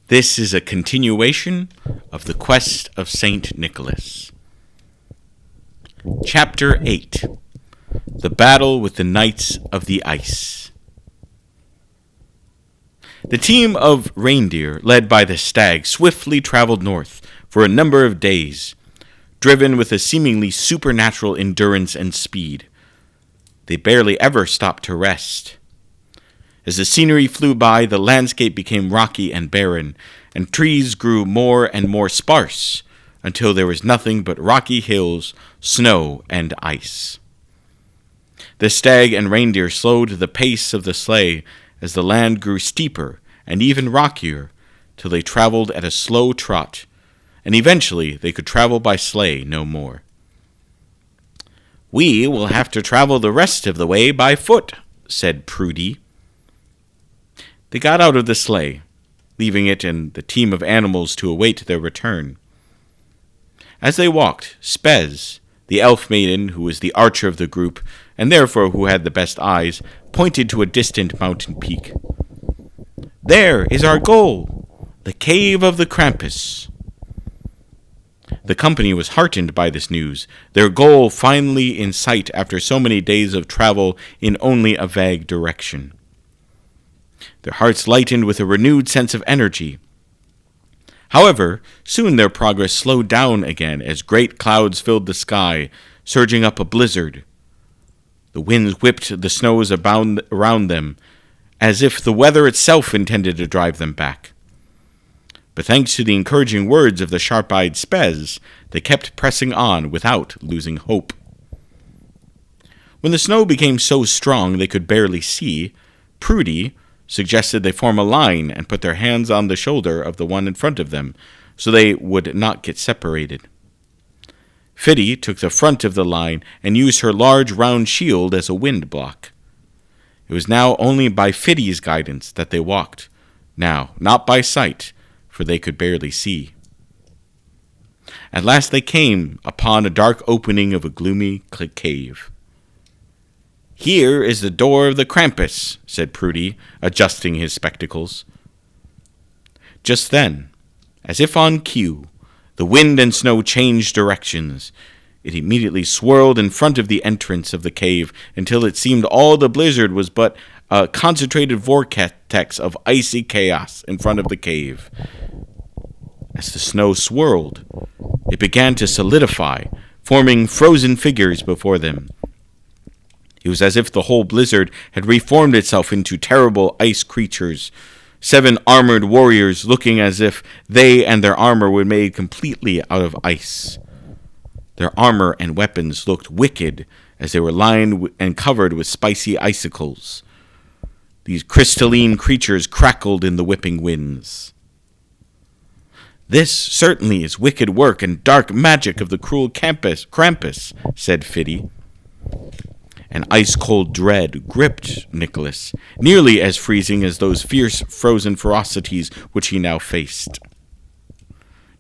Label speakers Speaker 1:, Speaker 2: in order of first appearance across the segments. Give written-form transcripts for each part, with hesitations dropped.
Speaker 1: This is a continuation of the quest of Saint Nicholas. Chapter 8. The Battle with the Knights of the Ice. The team of reindeer, led by the stag, swiftly traveled north for a number of days, driven with a seemingly supernatural endurance and speed. They barely ever stopped to rest. As the scenery flew by, the landscape became rocky and barren, and trees grew more and more sparse, until there was nothing but rocky hills, snow, and ice. The stag and reindeer slowed the pace of the sleigh as the land grew steeper and even rockier, till they traveled at a slow trot, and eventually they could travel by sleigh no more. "We will have to travel the rest of the way by foot," said Prudy. They got out of the sleigh, leaving it and the team of animals to await their return. As they walked, Spez, the elf maiden who was the archer of the group, and therefore who had the best eyes, pointed to a distant mountain peak. "There is our goal, the cave of the Krampus." The company was heartened by this news, their goal finally in sight after so many days of travel in only a vague direction. Their hearts lightened with a renewed sense of energy. However, soon their progress slowed down again as great clouds filled the sky, surging up a blizzard. The winds whipped the snows around them, as if the weather itself intended to drive them back. But thanks to the encouraging words of the sharp-eyed Spez, they kept pressing on without losing hope. When the snow became so strong they could barely see, Prudy suggested they form a line and put their hands on the shoulder of the one in front of them, so they would not get separated. Fiddy took the front of the line and used her large round shield as a wind block. It was now only by Fiddy's guidance that they walked, now not by sight, for they could barely see. At last they came upon a dark opening of a gloomy cave. "Here is the door of the Krampus," said Prudy, adjusting his spectacles. Just then, as if on cue, the wind and snow changed directions. It immediately swirled in front of the entrance of the cave until it seemed all the blizzard was but a concentrated vortex of icy chaos in front of the cave. As the snow swirled, it began to solidify, forming frozen figures before them. It was as if the whole blizzard had reformed itself into terrible ice creatures, 7 armored warriors looking as if they and their armor were made completely out of ice. Their armor and weapons looked wicked as they were lined and covered with spicy icicles. These crystalline creatures crackled in the whipping winds. "This certainly is wicked work and dark magic of the cruel Krampus," said Fiddy. An ice-cold dread gripped Nicholas, nearly as freezing as those fierce frozen ferocities which he now faced.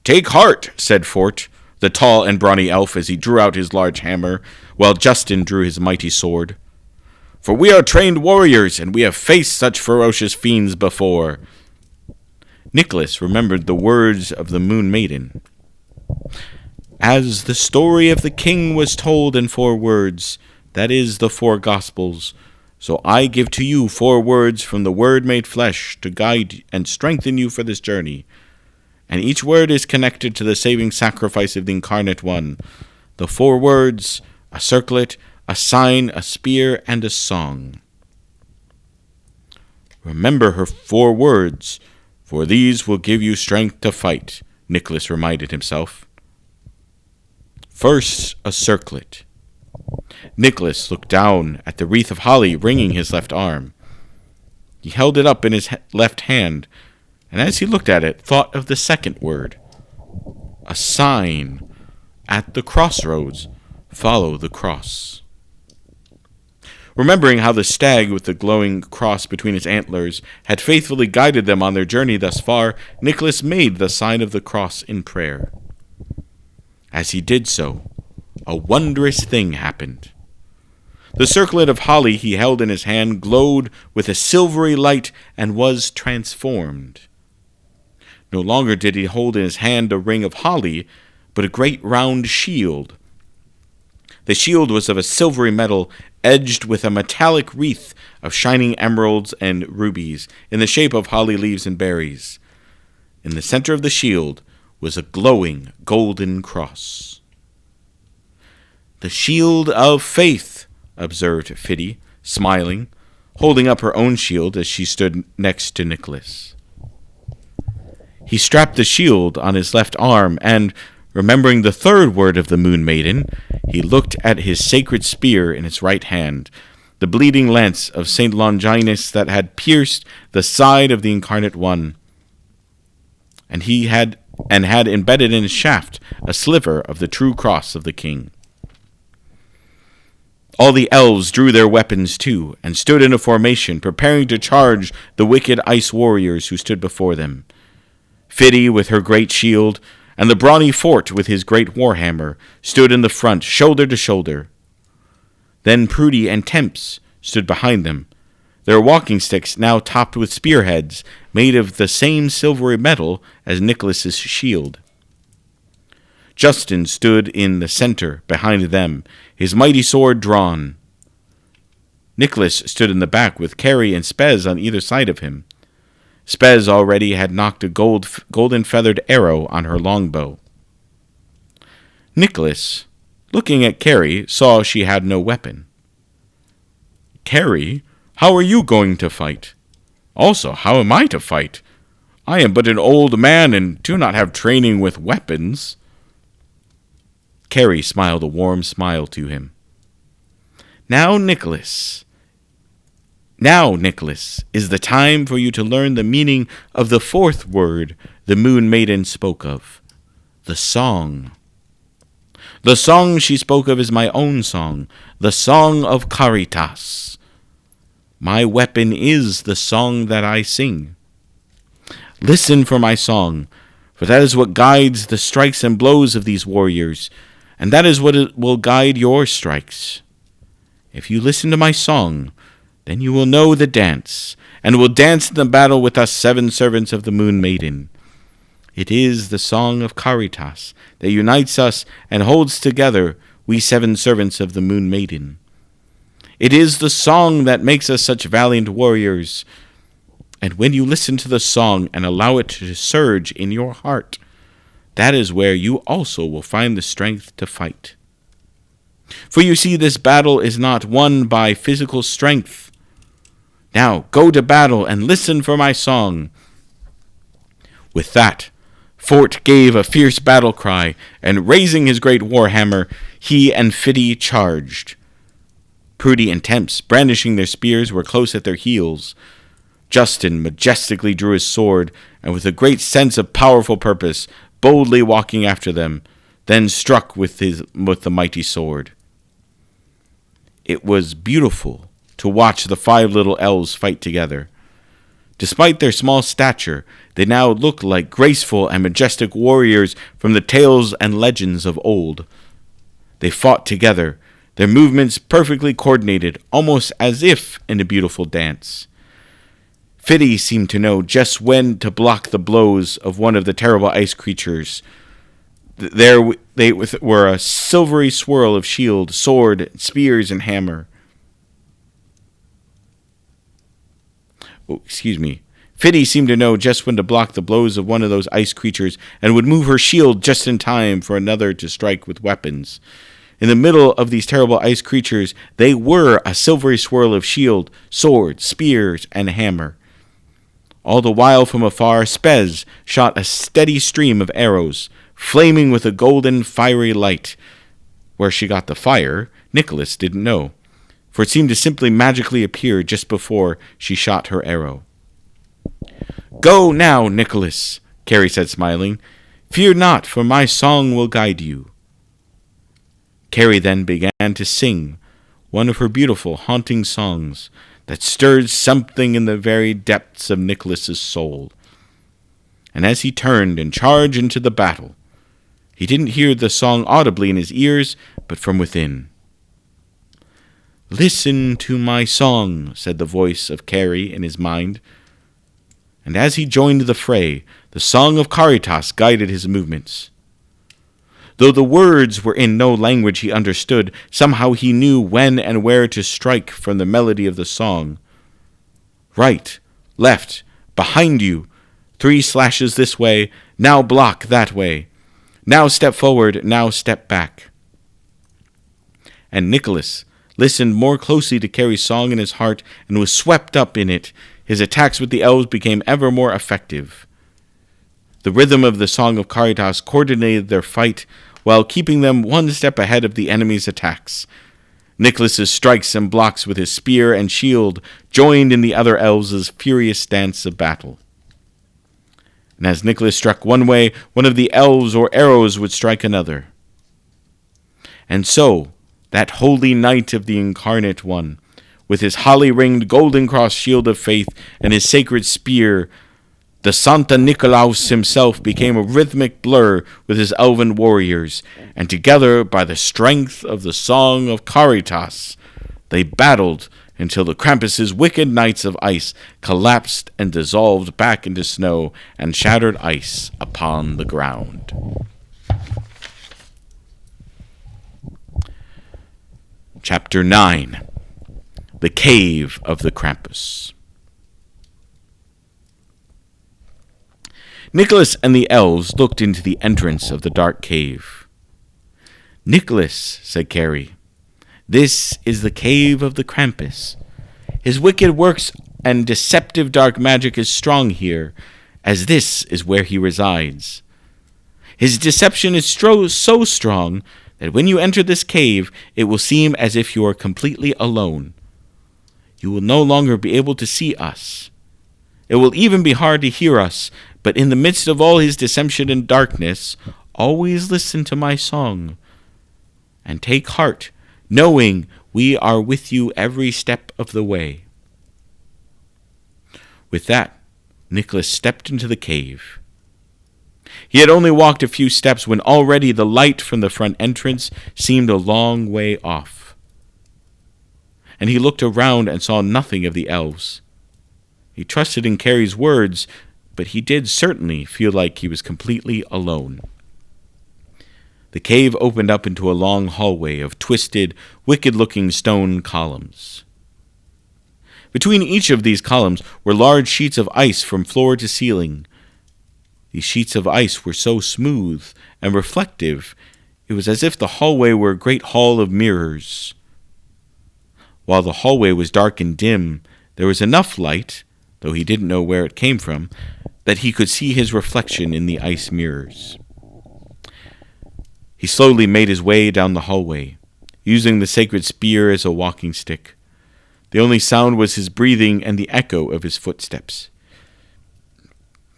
Speaker 1: "Take heart," said Fort, the tall and brawny elf, as he drew out his large hammer, while Justin drew his mighty sword. "For we are trained warriors, and we have faced such ferocious fiends before." Nicholas remembered the words of the Moon Maiden. "As the story of the king was told in 4 words, that is the 4 Gospels, so I give to you 4 words from the Word made flesh to guide and strengthen you for this journey. And each word is connected to the saving sacrifice of the Incarnate One. The 4 words, a circlet, a sign, a spear, and a song. Remember her 4 words, for these will give you strength to fight," Nicholas reminded himself. First, a circlet. Nicholas looked down at the wreath of holly ringing his left arm. He held it up in his left hand, and as he looked at it, thought of the second word. A sign. At the crossroads, follow the cross. Remembering how the stag with the glowing cross between his antlers had faithfully guided them on their journey thus far, Nicholas made the sign of the cross in prayer. As he did so, a wondrous thing happened. The circlet of holly he held in his hand glowed with a silvery light and was transformed. No longer did he hold in his hand a ring of holly, but a great round shield. The shield was of a silvery metal, edged with a metallic wreath of shining emeralds and rubies, in the shape of holly leaves and berries. In the center of the shield was a glowing golden cross. "The shield of faith," observed Fiddy, smiling, holding up her own shield as she stood next to Nicholas. He strapped the shield on his left arm, and, remembering the third word of the Moon Maiden, he looked at his sacred spear in his right hand, the bleeding lance of St. Longinus that had pierced the side of the Incarnate One, and had embedded in its shaft a sliver of the true cross of the king. All the elves drew their weapons too, and stood in a formation, preparing to charge the wicked ice warriors who stood before them. Fiddy, with her great shield, and the brawny Fort with his great warhammer, stood in the front, shoulder to shoulder. Then Prudy and Temps stood behind them, their walking sticks now topped with spearheads made of the same silvery metal as Nicholas's shield. Justin stood in the center behind them, his mighty sword drawn. Nicholas stood in the back with Carrie and Spez on either side of him. Spez already had knocked a golden feathered arrow on her longbow. Nicholas, looking at Carrie, saw she had no weapon. "Carrie, how are you going to fight? Also, how am I to fight? I am but an old man and do not have training with weapons." Carrie smiled a warm smile to him. Now, Nicholas, is the time for you to learn the meaning of the fourth word the Moon Maiden spoke of, the song. The song she spoke of is my own song, the song of Caritas. My weapon is the song that I sing. Listen for my song, for that is what guides the strikes and blows of these warriors, and that is what will guide your strikes. If you listen to my song, then you will know the dance, and will dance in the battle with us 7 servants of the Moon Maiden. It is the song of Caritas that unites us and holds together we 7 servants of the Moon Maiden. It is the song that makes us such valiant warriors, and when you listen to the song and allow it to surge in your heart, that is where you also will find the strength to fight. For you see, this battle is not won by physical strength. Now go to battle and listen for my song." With that, Fort gave a fierce battle cry, and raising his great warhammer, he and Fiddy charged. Prudy and Temps, brandishing their spears, were close at their heels. Justin majestically drew his sword, and with a great sense of powerful purpose, boldly walking after them, then struck with the mighty sword. It was beautiful to watch the 5 little elves fight together. Despite their small stature, they now looked like graceful and majestic warriors from the tales and legends of old. They fought together, their movements perfectly coordinated, almost as if in a beautiful dance. Fiddy seemed to know just when to block the blows of one of the terrible ice creatures. There they were a silvery swirl of shield, sword, spears, and hammer. Fiddy seemed to know just when to block the blows of one of those ice creatures and would move her shield just in time for another to strike with weapons. In the middle of these terrible ice creatures, they were a silvery swirl of shield, sword, spears, and hammer. All the while from afar, Spez shot a steady stream of arrows, flaming with a golden, fiery light. Where she got the fire, Nicholas didn't know, for it seemed to simply magically appear just before she shot her arrow. "Go now, Nicholas," Carrie said, smiling. "Fear not, for my song will guide you." Carrie then began to sing one of her beautiful, haunting songs that stirred something in the very depths of Nicholas's soul. And as he turned and charged into the battle, he didn't hear the song audibly in his ears, but from within. "Listen to my song," said the voice of Carrie in his mind. and as he joined the fray, the song of Caritas guided his movements. Though the words were in no language he understood, somehow he knew when and where to strike from the melody of the song. Right, left, behind you, 3 slashes this way, now block that way. Now step forward, now step back. And Nicholas listened more closely to Carrie's song in his heart and was swept up in it. His attacks with the elves became ever more effective. The rhythm of the Song of Caritas coordinated their fight while keeping them one step ahead of the enemy's attacks. Nicholas's strikes and blocks with his spear and shield joined in the other elves' furious dance of battle. And as Nicholas struck one way, one of the elves or arrows would strike another. And so, that holy knight of the Incarnate One, with his holly-ringed golden cross shield of faith and his sacred spear, the Santa Nicolaus himself became a rhythmic blur with his elven warriors, and together, by the strength of the Song of Caritas, they battled until the Krampus's wicked knights of ice collapsed and dissolved back into snow and shattered ice upon the ground. Chapter 9. The Cave of the Krampus. Nicholas and the elves looked into the entrance of the dark cave. "Nicholas," said Carrie, "this is the cave of the Krampus. His wicked works and deceptive dark magic is strong here, as this is where he resides. His deception is so strong that when you enter this cave, it will seem as if you are completely alone. You will no longer be able to see us. It will even be hard to hear us, but in the midst of all his deception and darkness, always listen to my song. And take heart, knowing we are with you every step of the way." With that, Nicholas stepped into the cave. He had only walked a few steps when already the light from the front entrance seemed a long way off. And he looked around and saw nothing of the elves. He trusted in Carrie's words, but he did certainly feel like he was completely alone. The cave opened up into a long hallway of twisted, wicked-looking stone columns. Between each of these columns were large sheets of ice from floor to ceiling. These sheets of ice were so smooth and reflective, it was as if the hallway were a great hall of mirrors. While the hallway was dark and dim, there was enough light, though he didn't know where it came from, that he could see his reflection in the ice mirrors. He slowly made his way down the hallway, using the sacred spear as a walking stick. The only sound was his breathing and the echo of his footsteps.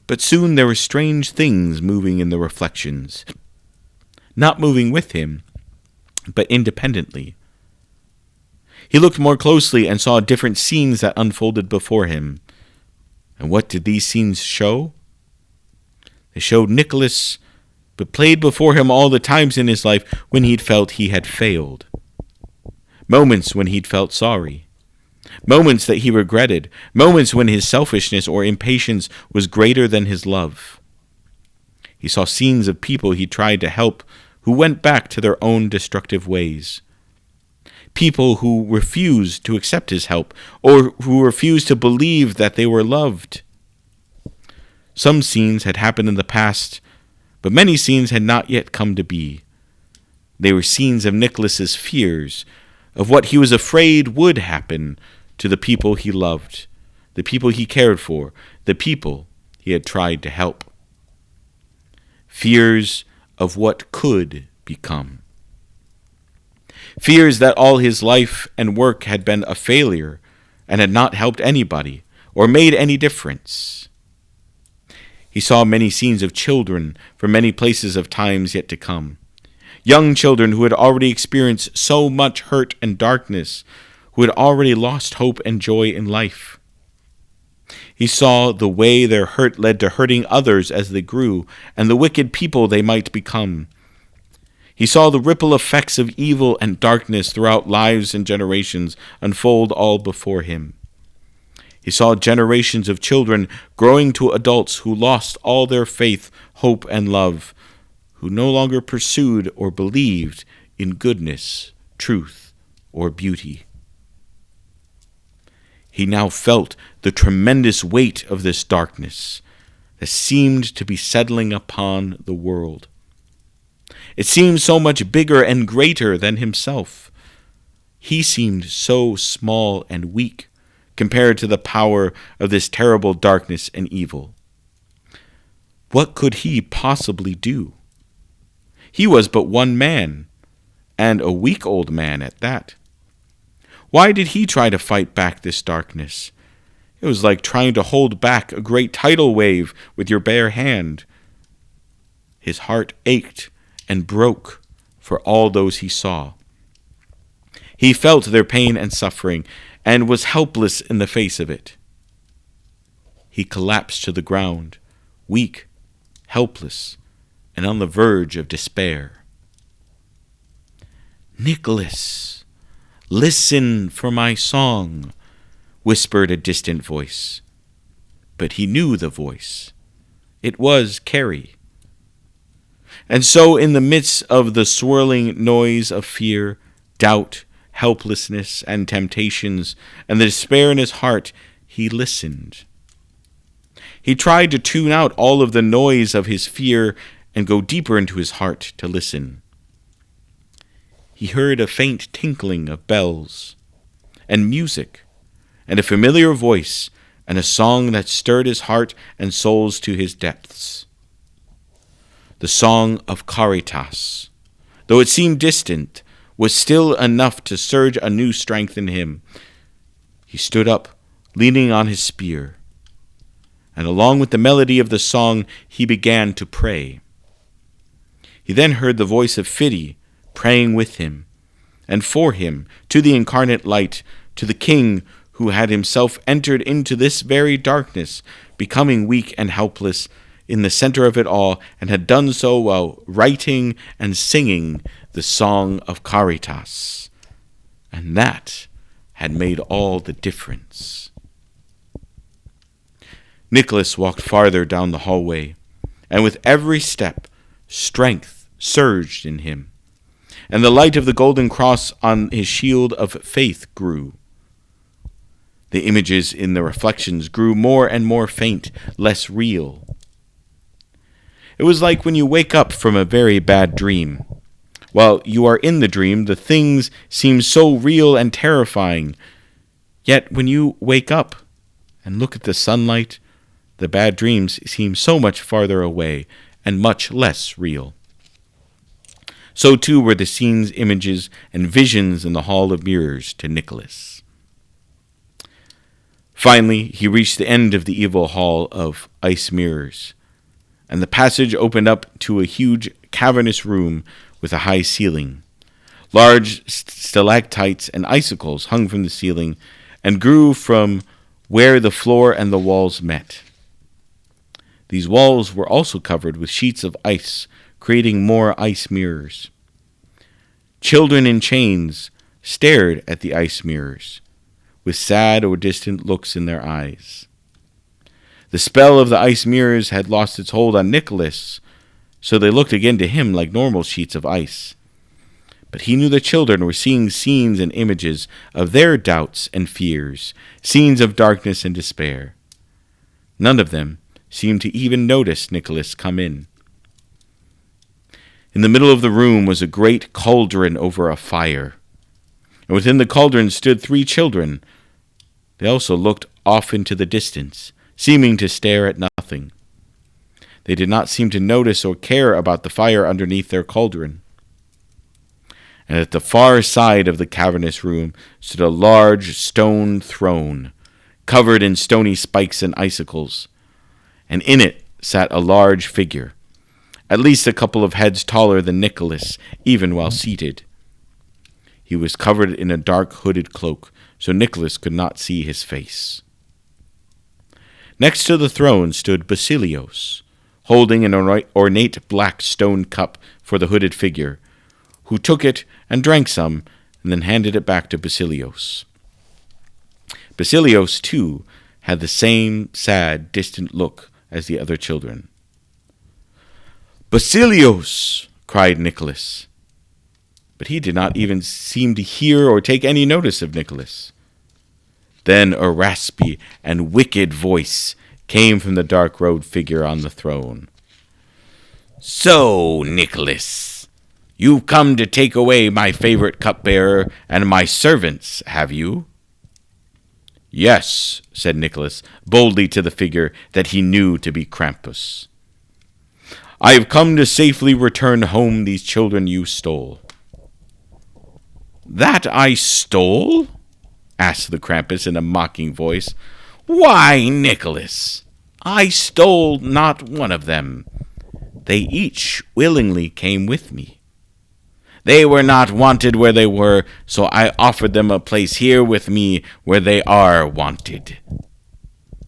Speaker 1: But soon there were strange things moving in the reflections, not moving with him, but independently. He looked more closely and saw different scenes that unfolded before him. And what did these scenes show? They showed Nicholas, but played before him all the times in his life when he'd felt he had failed. Moments when he'd felt sorry. Moments that he regretted. Moments when his selfishness or impatience was greater than his love. He saw scenes of people he tried to help who went back to their own destructive ways. People who refused to accept his help, or who refused to believe that they were loved. Some scenes had happened in the past, but many scenes had not yet come to be. They were scenes of Nicholas's fears, of what he was afraid would happen to the people he loved, the people he cared for, the people he had tried to help. Fears of what could become. Fears that all his life and work had been a failure and had not helped anybody or made any difference. He saw many scenes of children from many places of times yet to come. Young children who had already experienced so much hurt and darkness, who had already lost hope and joy in life. He saw the way their hurt led to hurting others as they grew, and the wicked people they might become. He saw the ripple effects of evil and darkness throughout lives and generations unfold all before him. He saw generations of children growing to adults who lost all their faith, hope, and love, who no longer pursued or believed in goodness, truth, or beauty. He now felt the tremendous weight of this darkness that seemed to be settling upon the world. It seemed so much bigger and greater than himself. He seemed so small and weak compared to the power of this terrible darkness and evil. What could he possibly do? He was but one man, and a weak old man at that. Why did he try to fight back this darkness? It was like trying to hold back a great tidal wave with your bare hand. His heart ached and broke for all those he saw. He felt their pain and suffering and was helpless in the face of it. He collapsed to the ground, weak, helpless, and on the verge of despair. "Nicholas, listen for my song," whispered a distant voice. But he knew the voice. It was Carrie. And so in the midst of the swirling noise of fear, doubt, helplessness, and temptations, and the despair in his heart, he listened. He tried to tune out all of the noise of his fear and go deeper into his heart to listen. He heard a faint tinkling of bells, and music, and a familiar voice, and a song that stirred his heart and souls to his depths. The song of Caritas, though it seemed distant, was still enough to surge a new strength in him. He stood up, leaning on his spear, and along with the melody of the song, he began to pray. He then heard the voice of Fiddy praying with him, and for him, to the incarnate light, to the King who had himself entered into this very darkness, becoming weak and helpless in the center of it all, and had done so while writing and singing the song of Caritas. And that had made all the difference. Nicholas walked farther down the hallway, and with every step, strength surged in him, and the light of the golden cross on his shield of faith grew. The images in the reflections grew more and more faint, less real. It was like when you wake up from a very bad dream. While you are in the dream, the things seem so real and terrifying. Yet when you wake up and look at the sunlight, the bad dreams seem so much farther away and much less real. So too were the scenes, images, and visions in the Hall of Mirrors to Nicholas. Finally, he reached the end of the evil hall of ice mirrors, and the passage opened up to a huge cavernous room with a high ceiling. Large stalactites and icicles hung from the ceiling and grew from where the floor and the walls met. These walls were also covered with sheets of ice, creating more ice mirrors. Children in chains stared at the ice mirrors, with sad or distant looks in their eyes. The spell of the ice mirrors had lost its hold on Nicholas, so they looked again to him like normal sheets of ice. But he knew the children were seeing scenes and images of their doubts and fears, scenes of darkness and despair. None of them seemed to even notice Nicholas come in. In the middle of the room was a great cauldron over a fire, and within the cauldron stood 3 children. They also looked off into the distance, seeming to stare at nothing. They did not seem to notice or care about the fire underneath their cauldron. And at the far side of the cavernous room stood a large stone throne, covered in stony spikes and icicles, and in it sat a large figure, at least a couple of heads taller than Nicholas, even while seated. He was covered in a dark hooded cloak, so Nicholas could not see his face. Next to the throne stood Basilios, holding an ornate black stone cup for the hooded figure, who took it and drank some, and then handed it back to Basilios. Basilios, too, had the same sad, distant look as the other children. "Basilios!" cried Nicholas. But he did not even seem to hear or take any notice of Nicholas. Then a raspy and wicked voice came from the dark-robed figure on the throne. "So, Nicholas, you've come to take away my favorite cupbearer and my servants, have you?" "Yes," said Nicholas, boldly to the figure that he knew to be Krampus. "I have come to safely return home these children you stole." "That I stole?" asked the Krampus in a mocking voice. "Why, Nicholas, I stole not one of them. They each willingly came with me. They were not wanted where they were, so I offered them a place here with me where they are wanted."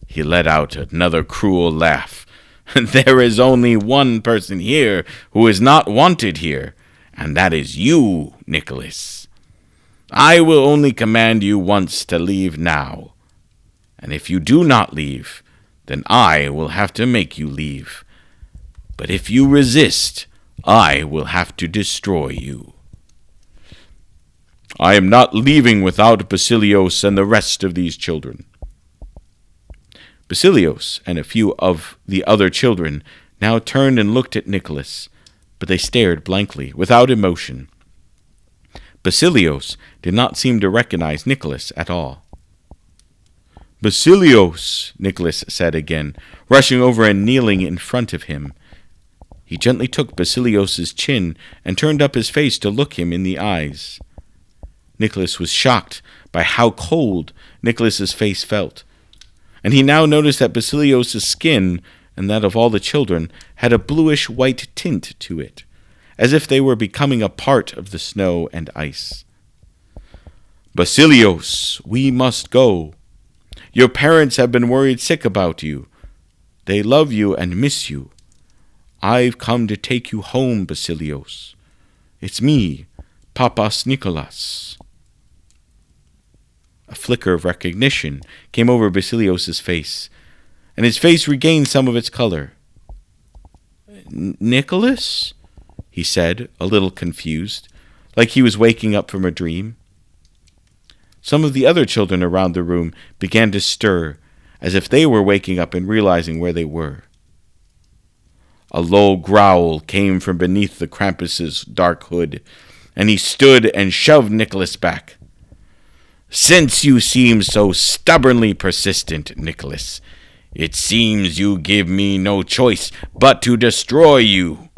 Speaker 1: He let out another cruel laugh. "There is only one person here who is not wanted here, and that is you, Nicholas. I will only command you once to leave now, and if you do not leave, then I will have to make you leave. But if you resist, I will have to destroy you." "I am not leaving without Basilios and the rest of these children." Basilios and a few of the other children now turned and looked at Nicholas, but they stared blankly, without emotion. Basilios did not seem to recognize Nicholas at all. "Basilios," Nicholas said again, rushing over and kneeling in front of him. He gently took Basilios's chin and turned up his face to look him in the eyes. Nicholas was shocked by how cold Nicholas's face felt, and he now noticed that Basilios's skin, and that of all the children, had a bluish-white tint to it, as if they were becoming a part of the snow and ice. "Basilios, we must go. Your parents have been worried sick about you. They love you and miss you. I've come to take you home, Basilios. It's me, Papas Nicholas." A flicker of recognition came over Basilios's face, and his face regained some of its color. "Nicholas?" he said, a little confused, like he was waking up from a dream. Some of the other children around the room began to stir, as if they were waking up and realizing where they were. A low growl came from beneath the Krampus's dark hood, and he stood and shoved Nicholas back. "Since you seem so stubbornly persistent, Nicholas, it seems you give me no choice but to destroy you.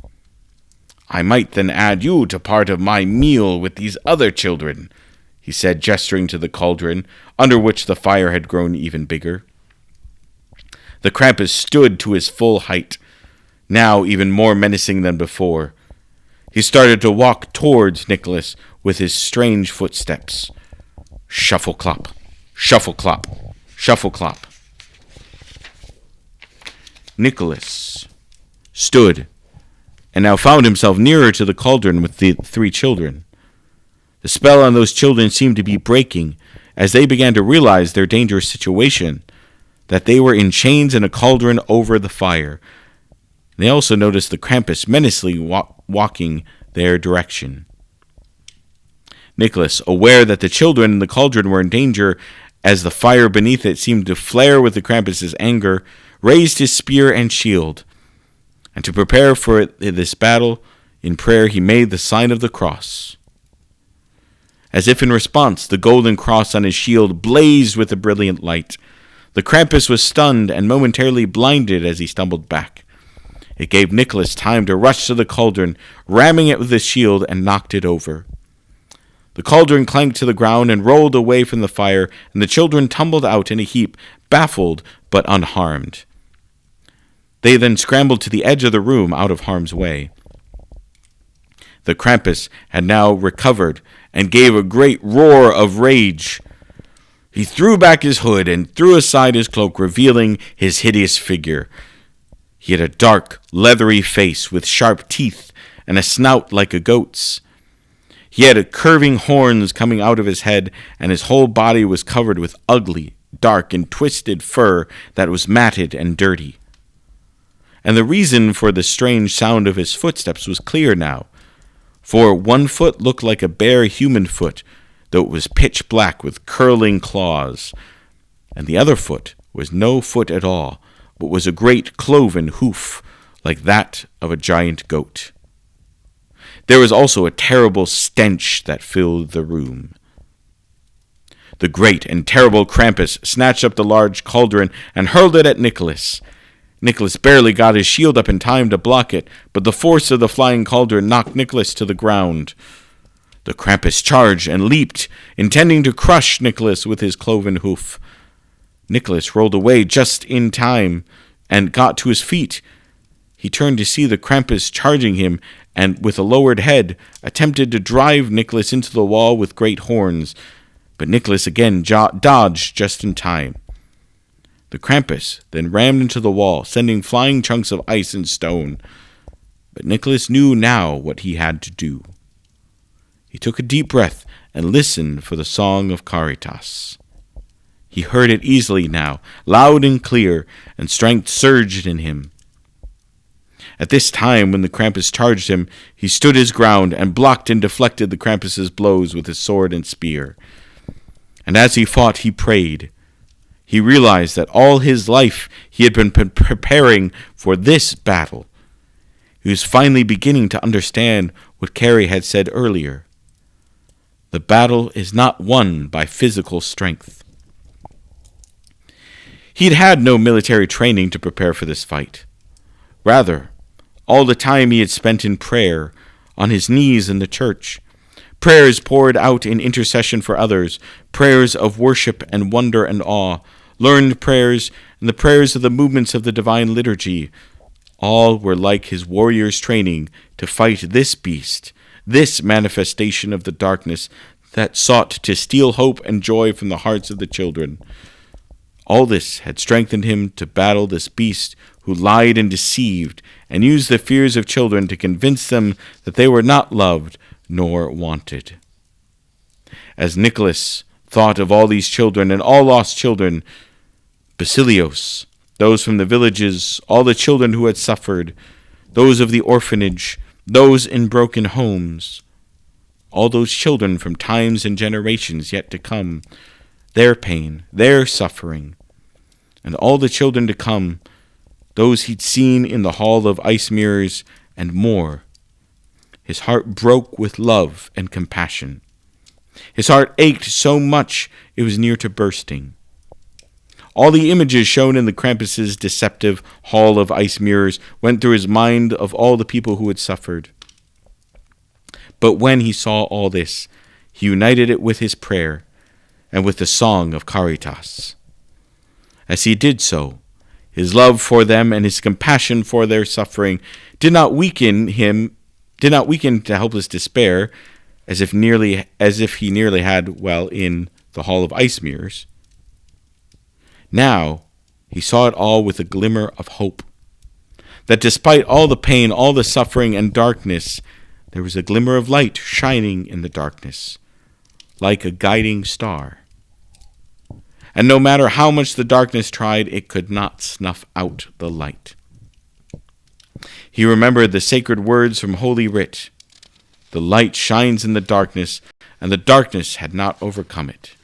Speaker 1: I might then add you to part of my meal with these other children," he said, gesturing to the cauldron, under which the fire had grown even bigger. The Krampus stood to his full height, now even more menacing than before. He started to walk towards Nicholas with his strange footsteps. Shuffle-clop, shuffle-clop, shuffle-clop. Nicholas stood and now found himself nearer to the cauldron with the 3 children. The spell on those children seemed to be breaking as they began to realize their dangerous situation, that they were in chains in a cauldron over the fire. They also noticed the Krampus menacingly walking their direction. Nicholas, aware that the children in the cauldron were in danger as the fire beneath it seemed to flare with the Krampus's anger, raised his spear and shield. And to prepare for this battle, in prayer he made the sign of the cross. As if in response, the golden cross on his shield blazed with a brilliant light. The Krampus was stunned and momentarily blinded as he stumbled back. It gave Nicholas time to rush to the cauldron, ramming it with his shield, and knocked it over. The cauldron clanked to the ground and rolled away from the fire, and the children tumbled out in a heap, baffled but unharmed. They then scrambled to the edge of the room out of harm's way. The Krampus had now recovered and gave a great roar of rage. He threw back his hood and threw aside his cloak, revealing his hideous figure. He had a dark, leathery face with sharp teeth and a snout like a goat's. He had curving horns coming out of his head, and his whole body was covered with ugly, dark and twisted fur that was matted and dirty. And the reason for the strange sound of his footsteps was clear now, for one foot looked like a bare human foot, though it was pitch black with curling claws, and the other foot was no foot at all, but was a great cloven hoof, like that of a giant goat. There was also a terrible stench that filled the room. The great and terrible Krampus snatched up the large cauldron and hurled it at Nicholas. Nicholas barely got his shield up in time to block it, but the force of the flying cauldron knocked Nicholas to the ground. The Krampus charged and leaped, intending to crush Nicholas with his cloven hoof. Nicholas rolled away just in time and got to his feet. He turned to see the Krampus charging him, and with a lowered head, attempted to drive Nicholas into the wall with great horns, but Nicholas again dodged just in time. The Krampus then rammed into the wall, sending flying chunks of ice and stone, but Nicholas knew now what he had to do. He took a deep breath and listened for the song of Caritas. He heard it easily now, loud and clear, and strength surged in him. At this time, when the Krampus charged him, he stood his ground and blocked and deflected the Krampus's blows with his sword and spear. And as he fought, he prayed. He realized that all his life he had been preparing for this battle. He was finally beginning to understand what Carrie had said earlier. The battle is not won by physical strength. He'd had no military training to prepare for this fight. Rather, all the time he had spent in prayer, on his knees in the church, prayers poured out in intercession for others, prayers of worship and wonder and awe, learned prayers, and the prayers of the movements of the divine liturgy, all were like his warrior's training to fight this beast, this manifestation of the darkness that sought to steal hope and joy from the hearts of the children. All this had strengthened him to battle this beast who lied and deceived and used the fears of children to convince them that they were not loved nor wanted. As Nicholas thought of all these children and all lost children, Basilios, those from the villages, all the children who had suffered, those of the orphanage, those in broken homes, all those children from times and generations yet to come, their pain, their suffering, and all the children to come, those he'd seen in the hall of ice mirrors, and more. His heart broke with love and compassion. His heart ached so much it was near to bursting. All the images shown in the Krampus's deceptive hall of ice mirrors went through his mind of all the people who had suffered. But when he saw all this, he united it with his prayer and with the song of Caritas. As he did so, his love for them and his compassion for their suffering did not weaken to helpless despair, as if he nearly had, in the hall of ice mirrors. Now he saw it all with a glimmer of hope, that despite all the pain, all the suffering and darkness, there was a glimmer of light shining in the darkness, like a guiding star. And no matter how much the darkness tried, it could not snuff out the light. He remembered the sacred words from Holy Writ. The light shines in the darkness, and the darkness had not overcome it.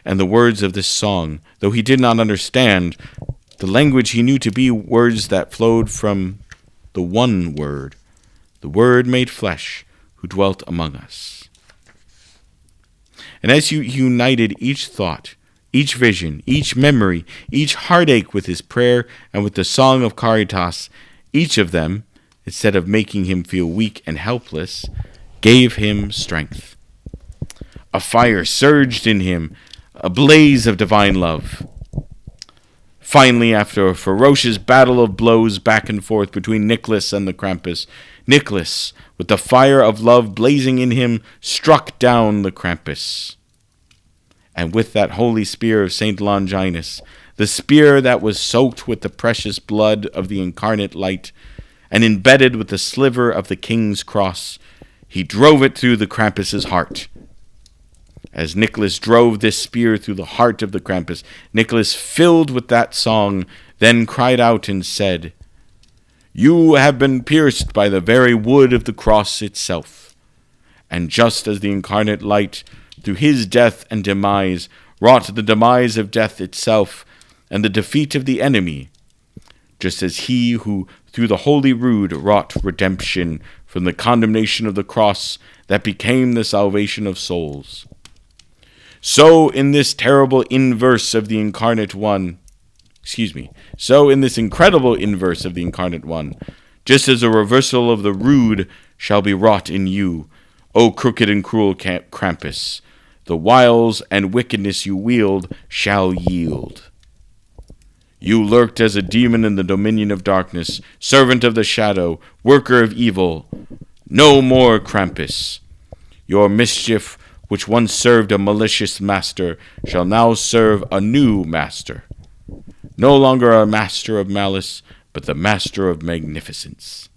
Speaker 1: And the words of this song, though he did not understand, the language he knew to be words that flowed from the one Word, the Word made flesh, who dwelt among us. And as you united each thought, each vision, each memory, each heartache with his prayer and with the song of Caritas, each of them, instead of making him feel weak and helpless, gave him strength. A fire surged in him, a blaze of divine love. Finally, after a ferocious battle of blows back and forth between Nicholas and the Krampus, Nicholas, with the fire of love blazing in him, struck down the Krampus. And with that holy spear of St. Longinus, the spear that was soaked with the precious blood of the incarnate light, and embedded with the sliver of the king's cross, he drove it through the Krampus's heart. As Nicholas drove this spear through the heart of the Krampus, Nicholas, filled with that song, then cried out and said, "You have been pierced by the very wood of the cross itself. And just as the incarnate light, through his death and demise, wrought the demise of death itself and the defeat of the enemy, just as he who through the holy rood wrought redemption from the condemnation of the cross that became the salvation of souls, so in this incredible inverse of the incarnate one, just as a reversal of the rood shall be wrought in you, O crooked and cruel Krampus, the wiles and wickedness you wield shall yield. You lurked as a demon in the dominion of darkness, servant of the shadow, worker of evil. No more, Krampus. Your mischief, which once served a malicious master, shall now serve a new master. No longer a master of malice, but the master of magnificence.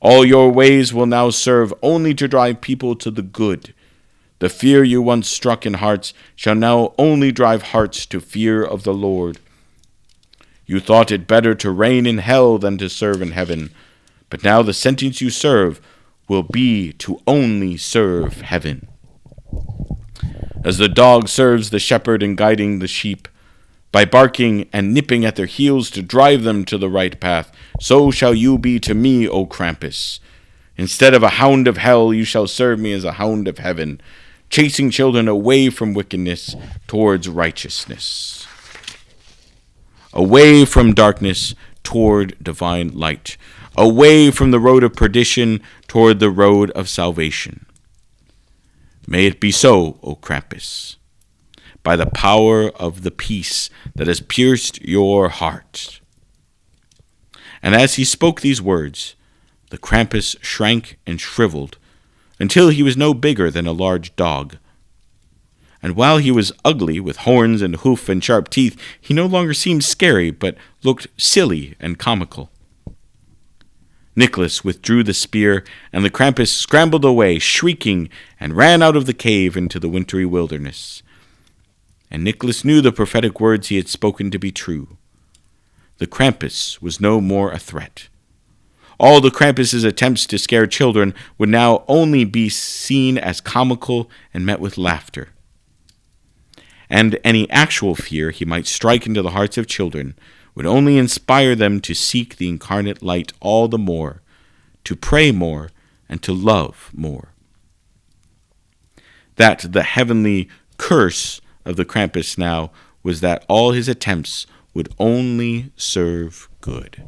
Speaker 1: All your ways will now serve only to drive people to the good. The fear you once struck in hearts shall now only drive hearts to fear of the Lord. You thought it better to reign in hell than to serve in heaven, but now the sentence you serve will be to only serve heaven. As the dog serves the shepherd in guiding the sheep, by barking and nipping at their heels to drive them to the right path, so shall you be to me, O Krampus. Instead of a hound of hell, you shall serve me as a hound of heaven, chasing children away from wickedness towards righteousness, away from darkness toward divine light, away from the road of perdition toward the road of salvation. May it be so, O Krampus, by the power of the peace that has pierced your heart." And as he spoke these words, the Krampus shrank and shriveled until he was no bigger than a large dog. And while he was ugly, with horns and hoof and sharp teeth, he no longer seemed scary, but looked silly and comical. Nicholas withdrew the spear, and the Krampus scrambled away, shrieking, and ran out of the cave into the wintry wilderness. And Nicholas knew the prophetic words he had spoken to be true. The Krampus was no more a threat. All the Krampus's attempts to scare children would now only be seen as comical and met with laughter. And any actual fear he might strike into the hearts of children would only inspire them to seek the incarnate light all the more, to pray more, and to love more. That the heavenly curse of the Krampus now was that all his attempts would only serve good.